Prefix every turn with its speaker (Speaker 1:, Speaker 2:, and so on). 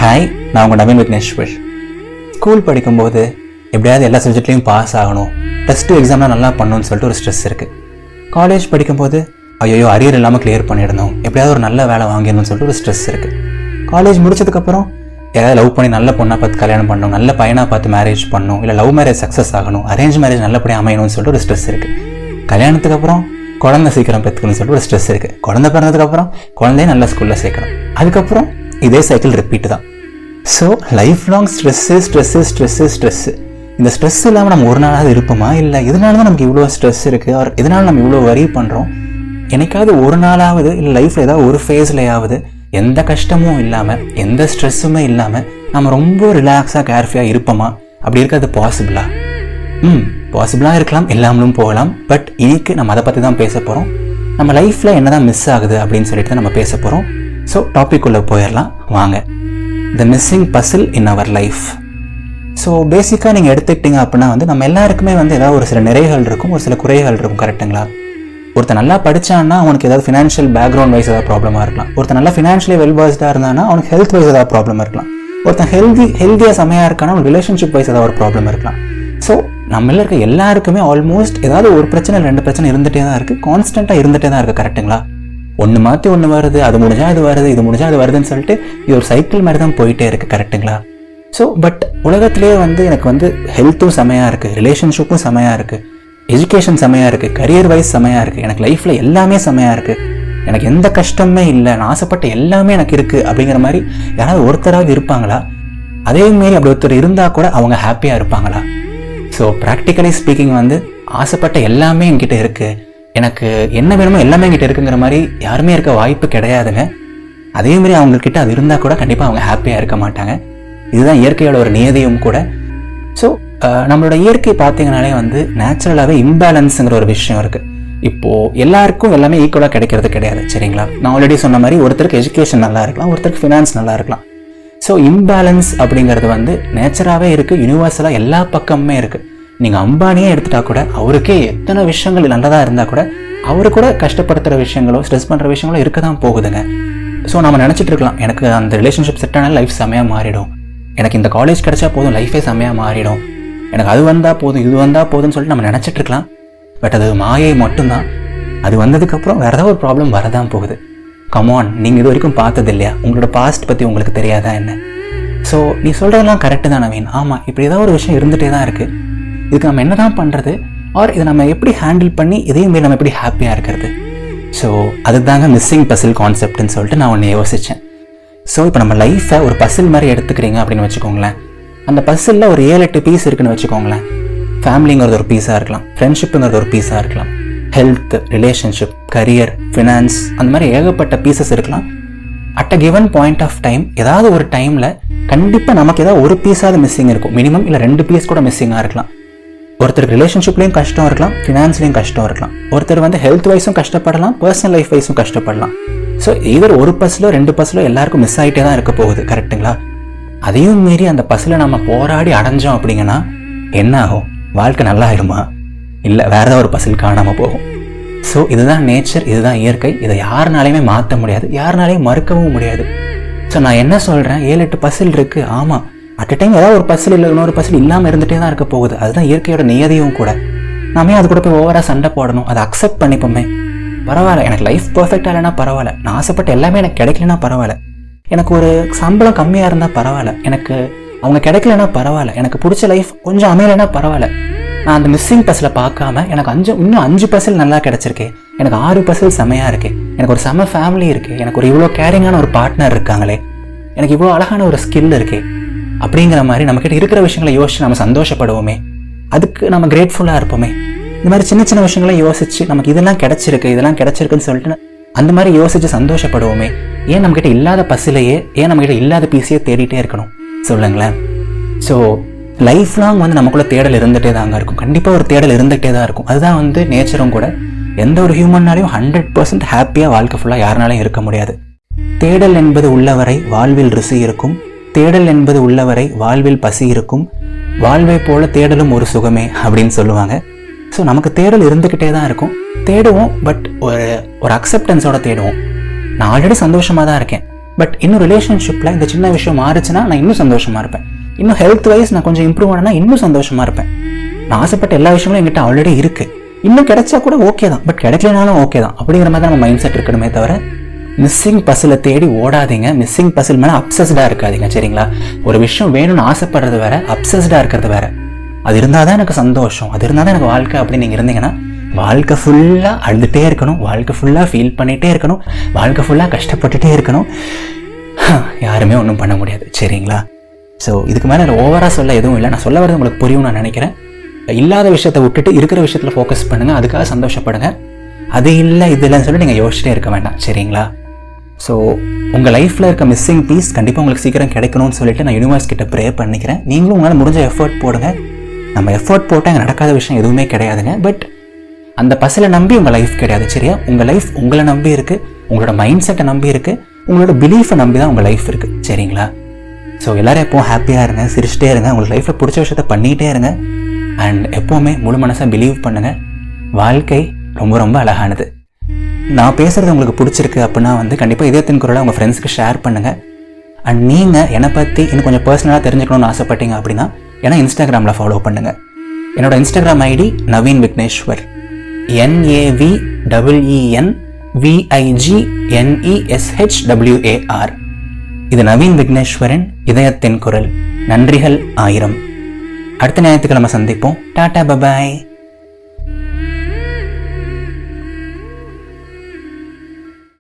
Speaker 1: Hi, நான் உங்கள் Naveen Vigneshwar. School படிக்கும்போது எப்படியாவது எல்லா சப்ஜெக்ட்லேயும் பாஸ் ஆகணும், டெஸ்ட்டு எக்ஸாம்லாம் நல்லா பண்ணணும்னு சொல்லிட்டு ஒரு ஸ்ட்ரெஸ் இருக்குது. காலேஜ் படிக்கும்போது ஐயோ அரியர் இல்லாமல் கிளியர் பண்ணிடணும், எப்படியாவது ஒரு நல்ல வேலை வாங்கிடணும்னு சொல்லிட்டு ஒரு ஸ்ட்ரெஸ் இருக்குது. காலேஜ் முடிச்சதுக்கப்புறம் ஏதாவது லவ் பண்ணி நல்ல பொண்ணாக பார்த்து கல்யாணம் பண்ணணும், நல்ல பையனாக பார்த்து மேரேஜ் பண்ணணும், இல்லை லவ் மேரேஜ் சக்ஸஸ் ஆகணும், அரேஞ்ச் மேரேஜ் நல்லபடியாக அமையணும்னு சொல்லிட்டு ஒரு ஸ்ட்ரெஸ் இருக்குது. கல்யாணத்துக்கு அப்புறம் குழந்தை சீக்கிரம் பெற்றுக்கணும்னு சொல்லிட்டு ஒரு ஸ்ட்ரெஸ் இருக்குது. குழந்தை பிறந்ததுக்கப்புறம் குழந்தைய நல்ல ஸ்கூலில் சேர்க்கணும். அதுக்கப்புறம் இதே சைக்கிள் ரிப்பீட் தான். So life long stress. இந்த ஸ்ட்ரெஸ் இல்லாமல் நம்ம ஒரு நாளாவது இருப்போமா? இல்லை இதனால தான் நமக்கு இவ்வளோ ஸ்ட்ரெஸ் இருக்குது, அவர் இதனால் நம்ம இவ்வளோ வரி பண்ணுறோம். என்னைக்காவது ஒரு நாளாவது இல்லை லைஃப்பில் ஏதாவது ஒரு ஃபேஸ்லையாவது எந்த கஷ்டமும் இல்லாமல் எந்த ஸ்ட்ரெஸ்ஸுமே இல்லாமல் நம்ம ரொம்ப ரிலாக்ஸாக கேர்ஃபுல்லாக இருப்போமா? அப்படி இருக்கிறது பாசிபிளா? பாசிபிளாக இருக்கலாம், இல்லாமலும் போகலாம். பட் இன்னைக்கு நம்ம அதை பற்றி தான் பேச போகிறோம். நம்ம லைஃப்பில் என்ன தான் மிஸ் ஆகுது அப்படின்னு சொல்லிட்டு தான் நம்ம பேச போகிறோம். ஸோ டாபிக் உள்ள போயிடலாம் வாங்க. The missing puzzle in our life. So பேசிக்காக நீங்கள் எடுத்துக்கிட்டீங்க அப்படின்னா நம்ம எல்லாருக்குமே ஏதாவது ஒரு சில நிறைகள் இருக்கும், ஒரு சில குறைகள் இருக்கும். கரெக்டுங்களா? ஒருத்தர் நல்லா படித்தான்னா அவனுக்கு ஏதாவது ஃபினான்ஷியல் பேக்ரவுண்ட் வைஸ் ஏதாவது ப்ராப்ளமாக இருக்கலாம். ஒருத்தர் நல்லா ஃபினான்ஷியலி வெல் பர்ஸ்டாக இருந்தானா அவனுக்கு ஹெல்த் வைஸ் ஏதாவது ப்ராப்ளம் இருக்கலாம். ஒருத்தன் ஹெல்த்தியாக செமையாக இருக்கானா அவனுக்கு ரிலேஷன்ஷிப் வைஸ் ஏதாவது ஒரு ப்ராப்ளம் இருக்கலாம். ஸோ நம்மள இருக்க எல்லாருக்குமே ஆல்மோஸ்ட் ஏதாவது ஒரு பிரச்சனை 2 பிரச்சனை இருந்துகிட்டே தான் இருக்குது, கான்ஸ்டண்ட்டாக இருந்துகிட்டே தான் இருக்குது. கரெக்டுங்களா? ஒன்று மாற்றி ஒன்று வருது, அது முடிஞ்சால் இது வருது, இது முடிஞ்சால் அது வருதுன்னு சொல்லிட்டு இது ஒரு சைக்கிள் மாதிரி தான் போயிட்டே இருக்குது. கரெக்டுங்களா? ஸோ பட் உலகத்திலேயே எனக்கு ஹெல்த்தும் செமையாக இருக்குது, ரிலேஷன்ஷிப்பும் செமையாக இருக்குது, எஜுகேஷன் செமையாக இருக்குது, கரியர் வைஸ் செமையாக இருக்குது, எனக்கு லைஃப்பில் எல்லாமே செமையாக இருக்குது, எனக்கு எந்த கஷ்டமே இல்லை, நான் ஆசைப்பட்ட எல்லாமே எனக்கு இருக்குது அப்படிங்கிற மாதிரி யாராவது ஒருத்தராக இருப்பாங்களா? அதேமாரி அப்படி ஒருத்தர் இருந்தால் கூட அவங்க ஹாப்பியாக இருப்பாங்களா? ஸோ ப்ராக்டிக்கலி ஸ்பீக்கிங் ஆசைப்பட்ட எல்லாமே என்கிட்ட இருக்குது, எனக்கு என்ன வேணுமோ எல்லாமே என்கிட்ட இருக்குங்கிற மாதிரி யாருமே இருக்க வாய்ப்பு கிடையாதுங்க. அதேமாரி அவங்கக்கிட்ட அது இருந்தால் கூட கண்டிப்பாக அவங்க ஹாப்பியாக இருக்க மாட்டாங்க. இதுதான் இயற்கையோட ஒரு நியதியும் கூட. ஸோ நம்மளோட இயற்கை பார்த்தீங்கனாலே நேச்சுரலாகவே இம்பேலன்ஸுங்கிற ஒரு விஷயம் இருக்குது. இப்போது எல்லாருக்கும் எல்லாமே ஈக்குவலாக கிடைக்கிறது கிடையாது, சரிங்களா? நான் ஆல்ரெடி சொன்ன மாதிரி ஒருத்தருக்கு எஜுகேஷன் நல்லா இருக்கலாம், ஒருத்தருக்கு ஃபினான்ஸ் நல்லா இருக்கலாம். ஸோ இம்பேலன்ஸ் அப்படிங்கிறது நேச்சராகவே இருக்குது, யூனிவர்சலாக எல்லா பக்கமுமே இருக்குது. நீங்கள் அம்பானியே எடுத்துட்டா கூட அவருக்கே எத்தனை விஷயங்கள் நல்லதாக இருந்தால் கூட அவரு கூட கஷ்டப்படுத்துகிற விஷயங்களோ ஸ்ட்ரெஸ் பண்ணுற விஷயங்களோ இருக்க தான் போகுதுங்க. ஸோ நம்ம நினச்சிட்டு இருக்கலாம், எனக்கு அந்த ரிலேஷன்ஷிப் செட் ஆனால் லைஃப் செம்மையாக மாறிடும், எனக்கு இந்த காலேஜ் கிடைச்சா போதும் லைஃபே செம்மையாக மாறிடும், எனக்கு அது வந்தால் போதும் இது வந்தால் போதும்னு சொல்லிட்டு நம்ம நினச்சிட்டு இருக்கலாம். பட் அது மாயை மட்டும்தான். அது வந்ததுக்கப்புறம் வேறு ஏதாவது ஒரு ப்ராப்ளம் வரதான் போகுது. கமான், நீங்கள் இது வரைக்கும் பார்த்தது இல்லையா? உங்களோட பாஸ்ட் பற்றி உங்களுக்கு தெரியாதா என்ன? ஸோ நீ சொல்கிறதெல்லாம் கரெக்டு தான் நவீன். ஆமாம், இப்படி ஏதாவது ஒரு விஷயம் இருந்துகிட்டே தான் இருக்குது. இதுக்கு நம்ம என்ன தான் பண்ணுறது, ஆர் இதை நம்ம எப்படி ஹேண்டில் பண்ணி இதையும் நம்ம எப்படி ஹாப்பியாக இருக்கிறது? ஸோ அதுதாங்க மிஸ்ஸிங் பசில் கான்செப்ட்னு சொல்லிட்டு நான் ஒன்று யோசித்தேன். ஸோ இப்போ நம்ம லைஃப்பை ஒரு பசில் மாதிரி எடுத்துக்கிறீங்க அப்படின்னு வச்சுக்கோங்களேன். அந்த பசிலில் ஒரு 7-8 பீஸ் இருக்குன்னு வச்சுக்கோங்களேன். ஃபேமிலிங்கிறது ஒரு பீஸாக இருக்கலாம், ஃப்ரெண்ட்ஷிப்புங்கிறது ஒரு பீஸாக இருக்கலாம், ஹெல்த், ரிலேஷன்ஷிப், கரியர், ஃபினான்ஸ், அந்த மாதிரி ஏகப்பட்ட பீசஸ் இருக்கலாம். At a given point of time ஏதாவது ஒரு டைமில் கண்டிப்பாக நமக்கு ஏதாவது ஒரு பீஸாவது மிஸ்ஸிங் இருக்கும், மினிமம். இல்லை 2 பீஸ் கூட மிஸ்ஸிங்காக இருக்கலாம். ஒருத்தருக்கு ரிலேஷன்ஷிப்லேயும் கஷ்டம் இருக்கலாம், ஃபினான்ஸ்லேயும் கஷ்டம் இருக்கலாம். ஒருத்தர் ஹெல்த் வைஸும் கஷ்டப்படலாம், பர்சனல் லைஃப் வைஸும் கஷ்டப்படலாம். ஸோ இதர் ஒரு பஸ்ஸிலோ 2 பஸ்ஸிலோ எல்லாருக்கும் மிஸ் ஆகிட்டே தான் இருக்க போகுது. கரெக்டுங்களா? அதையும் மீறி அந்த பஸ்ஸில் நம்ம போராடி அடைஞ்சோம் அப்படிங்கன்னா என்ன ஆகும்? வாழ்க்கை நல்லா ஆயிடுமா? இல்லை வேறு ஏதாவது ஒரு பஸ்ஸில் காணாமல் போகும். ஸோ இதுதான் நேச்சர், இதுதான் இயற்கை. இதை யாருனாலையுமே மாற்ற முடியாது, யாருனாலையும் மறுக்கவும் முடியாது. ஸோ நான் என்ன சொல்கிறேன், 7-8 பஸ்ஸில் இருக்குது. ஆமாம், அட் அ டைம் ஏதாவது ஒரு பஸ்ஸில் இல்லை இன்னொரு பஸ்ஸில் இல்லாமல் இருந்துகிட்டே தான் இருக்க போகுது. அதுதான் இயற்கையோட நியதியும் கூட. நாமே அது கூட போய் ஓவராக சண்டை போடணும்? அதை அக்செப்ட் பண்ணிப்போமே. பரவாயில்ல, எனக்கு லைஃப் பர்ஃபெக்டாக இல்லைனா பரவாயில்ல, நான் ஆசைப்பட்ட எல்லாமே எனக்கு கிடைக்கலனா பரவாயில்ல, எனக்கு ஒரு சம்பளம் கம்மியாக இருந்தால் பரவாயில்ல, எனக்கு அவங்க கிடைக்கலனா பரவாயில்ல, எனக்கு பிடிச்ச லைஃப் கொஞ்சம் அமையலைன்னா பரவாயில்ல. நான் அந்த மிஸ்ஸிங் பஸ்ஸில் பார்க்காம எனக்கு இன்னும் 5 பஸ்ஸில் நல்லா கிடச்சிருக்கு, எனக்கு 6 பஸ்ஸில் செமையாக இருக்குது, எனக்கு ஒரு செம ஃபேமிலி இருக்குது, எனக்கு ஒரு இவ்வளோ கேரிங்கான ஒரு பார்ட்னர் இருக்காங்களே, எனக்கு இவ்வளோ அழகான ஒரு ஸ்கில் இருக்குது அப்படிங்கிற மாதிரி நம்மக்கிட்ட இருக்கிற விஷயங்களை யோசிச்சு நம்ம சந்தோஷப்படுவோமே, அதுக்கு நம்ம கிரேட்ஃபுல்லாக இருப்போமே. இந்த மாதிரி சின்ன சின்ன விஷயங்களை யோசிச்சு நமக்கு இதெல்லாம் கிடைச்சிருக்குன்னு சொல்லிட்டு அந்த மாதிரி யோசிச்சு சந்தோஷப்படுவோமே. ஏன் நம்மக்கிட்ட இல்லாத பஸ்ஸிலேயே, ஏன் நம்மக்கிட்ட இல்லாத பீஸையே தேடிட்டே இருக்கணும் சொல்லுங்களேன்? ஸோ லைஃப் லாங் நமக்குள்ள தேடல் இருந்துகிட்டே தாங்க இருக்கும், கண்டிப்பாக ஒரு தேடல் இருந்துகிட்டே தான் இருக்கும். அதுதான் நேச்சரும் கூட. எந்த ஒரு ஹியூமன்னாலையும் 100% ஹாப்பியாக வாழ்க்கை ஃபுல்லாக யாருனாலையும் இருக்க முடியாது. தேடல் என்பது உள்ளவரை வாழ்வில் ருசி இருக்கும், தேடல் என்பது உள்ளவரை வாழ்வில் பசி இருக்கும், வாழ்வை போல தேடலும் ஒரு சுகமே அப்படின்னு சொல்லுவாங்க. ஸோ நமக்கு தேடல் இருந்துக்கிட்டே தான் இருக்கும், தேடுவோம். பட் ஒரு அக்செப்டன்ஸோட தேடுவோம். நான் ஆல்ரெடி சந்தோஷமாக தான் இருக்கேன், பட் இன்னும் ரிலேஷன்ஷிப்பில் இந்த சின்ன விஷயம் மாறுச்சுன்னா நான் இன்னும் சந்தோஷமாக இருப்பேன். இன்னும் ஹெல்த் வைஸ் நான் கொஞ்சம் இம்ப்ரூவ் ஆனா இன்னும் சந்தோஷமாக இருப்பேன். நான் ஆசைப்பட்ட எல்லா விஷயங்களும் என்கிட்ட ஆல்ரெடி இருக்குது. இன்னும் கிடைச்சா கூட ஓகே தான், பட் கிடைக்கலனாலும் ஓகே தான் அப்படிங்கிற மாதிரி தான் நம்ம மைண்ட் செட் இருக்கணுமே தவிர மிஸ்ஸிங் பசிலை தேடி ஓடாதீங்க. மிஸ்ஸிங் பசில் மேலே அப்சஸ்டாக இருக்காதீங்க. சரிங்களா? ஒரு விஷயம் வேணும்னு ஆசைப்படுறது வேற, அப்சஸ்டாக இருக்கிறது வேற. அது இருந்தால் தான் எனக்கு சந்தோஷம், அது இருந்தால் தான் எனக்கு வாழ்க்கை அப்படின்னு நீங்கள் இருந்தீங்கன்னா வாழ்க்கை ஃபுல்லாக அழுதுகிட்டே இருக்கணும், வாழ்க்கை ஃபுல்லாக ஃபீல் பண்ணிகிட்டே இருக்கணும், வாழ்க்கை ஃபுல்லாக கஷ்டப்பட்டுட்டே இருக்கணும். யாருமே ஒன்றும் பண்ண முடியாது. சரிங்களா? ஸோ இதுக்கு மேலே ஓவராக சொல்ல எதுவும் இல்லை. நான் சொல்ல வரது உங்களுக்கு புரியும் நான் நினைக்கிறேன். இல்லாத விஷயத்தை விட்டுட்டு இருக்கிற விஷயத்தில் ஃபோக்கஸ் பண்ணுங்கள், அதுக்காக சந்தோஷப்படுங்க. அது இல்லை இது இல்லைன்னு சொல்லி நீங்கள் யோசிச்சிட்டே இருக்க வேண்டாம். சரிங்களா? ஸோ உங்கள் லைஃப்பில் இருக்க மிஸ்ஸிங் பீஸ் கண்டிப்பாக உங்களுக்கு சீக்கிரம் கிடைக்கணும்னு சொல்லிட்டு நான் யூனிவர்ஸ் கிட்ட ப்ரே பண்ணிக்கிறேன். நீங்களும் உங்களால் முடிஞ்ச எஃபர்ட் போடுங்க. நம்ம எஃபர்ட் போட்டால் அங்கே நடக்காத விஷயம் எதுவுமே கிடையாதுங்க. பட் அந்த பசிலை நம்பி உங்கள் லைஃப் கிடையாது. சரியா? உங்கள் லைஃப் உங்களை நம்பி இருக்குது, உங்களோட மைண்ட் செட்டை நம்பி இருக்குது, உங்களோட பிலீஃபை நம்பி தான் உங்கள் லைஃப் இருக்குது. சரிங்களா? ஸோ எல்லோரும் எப்போவும் ஹாப்பியாக இருங்க, சிரிச்சிட்டே இருங்க, உங்களுக்கு லைஃப்பில் பிடிச்ச விஷயத்த பண்ணிகிட்டே இருங்க. அண்ட் எப்போவுமே முழு மனசாக பிலீவ் பண்ணுங்கள். வாழ்க்கை ரொம்ப ரொம்ப அழகானது. நான் பேசுகிறது உங்களுக்கு பிடிச்சிருக்கு அப்படின்னா கண்டிப்பாக இதயத்தின் குரலை உங்கள் ஃப்ரெண்ட்ஸுக்கு ஷேர் பண்ணுங்கள். அண்ட் நீங்கள் என்னை பற்றி இன்னும் கொஞ்சம் பர்சனலாக தெரிஞ்சுக்கணும்னு ஆசைப்பட்டீங்க அப்படின்னா ஏன்னா இன்ஸ்டாகிராமில் ஃபாலோ பண்ணுங்கள். என்னோட Instagram ID Naveen Vigneshwar, NAVEENVIGNESHWAR. இது நவீன் விக்னேஸ்வரின் இதயத்தின் குரல். நன்றிகள் 1000. அடுத்த ஞாயிற்றுக்கிழமை சந்திப்போம். டாடா பபாய்.